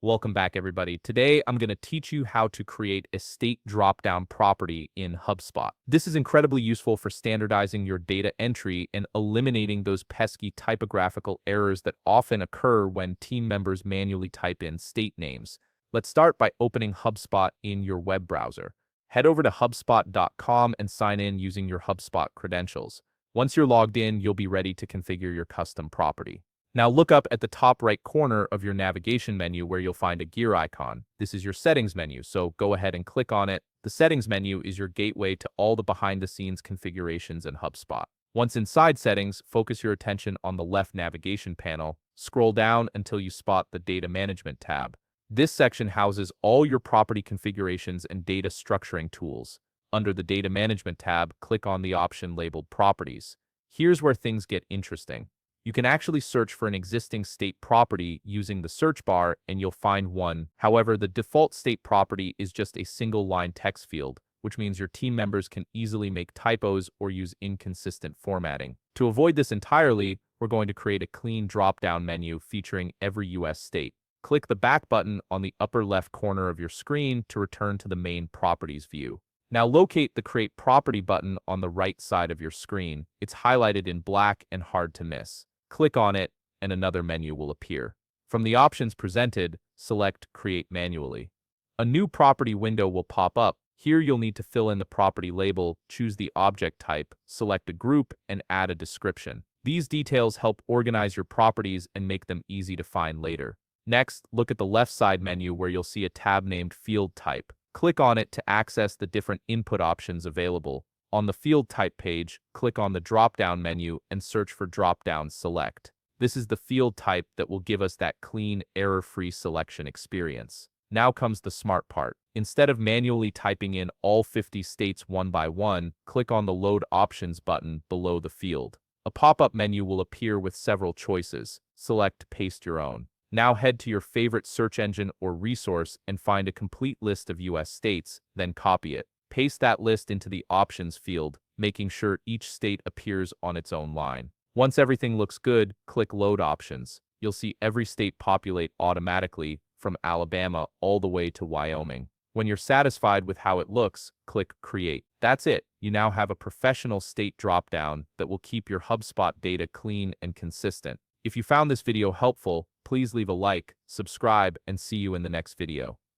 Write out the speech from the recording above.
Welcome back, everybody. Today, I'm going to teach you how to create a state dropdown property in HubSpot. This is incredibly useful for standardizing your data entry and eliminating those pesky typographical errors that often occur when team members manually type in state names. Let's start by opening HubSpot in your web browser. Head over to HubSpot.com and sign in using your HubSpot credentials. Once you're logged in, you'll be ready to configure your custom property. Now look up at the top right corner of your navigation menu where you'll find a gear icon. This is your settings menu, so go ahead and click on it. The settings menu is your gateway to all the behind-the-scenes configurations in HubSpot. Once inside settings, focus your attention on the left navigation panel. Scroll down until you spot the Data Management tab. This section houses all your property configurations and data structuring tools. Under the Data Management tab, click on the option labeled Properties. Here's where things get interesting. You can actually search for an existing state property using the search bar and you'll find one. However, the default state property is just a single line text field, which means your team members can easily make typos or use inconsistent formatting. To avoid this entirely, we're going to create a clean drop-down menu featuring every US state. Click the back button on the upper left corner of your screen to return to the main properties view. Now locate the Create Property button on the right side of your screen. It's highlighted in black and hard to miss. Click on it, and another menu will appear. From the options presented, select Create Manually. A new property window will pop up. Here you'll need to fill in the property label, choose the object type, select a group, and add a description. These details help organize your properties and make them easy to find later. Next, look at the left side menu where you'll see a tab named Field Type. Click on it to access the different input options available. On the Field Type page, click on the drop-down menu and search for Drop-Down Select. This is the field type that will give us that clean, error-free selection experience. Now comes the smart part. Instead of manually typing in all 50 states one by one, click on the Load Options button below the field. A pop-up menu will appear with several choices. Select Paste Your Own. Now head to your favorite search engine or resource and find a complete list of US states, then copy it. Paste that list into the Options field, making sure each state appears on its own line. Once everything looks good, click Load Options. You'll see every state populate automatically, from Alabama all the way to Wyoming. When you're satisfied with how it looks, click Create. That's it. You now have a professional state dropdown that will keep your HubSpot data clean and consistent. If you found this video helpful, please leave a like, subscribe, and see you in the next video.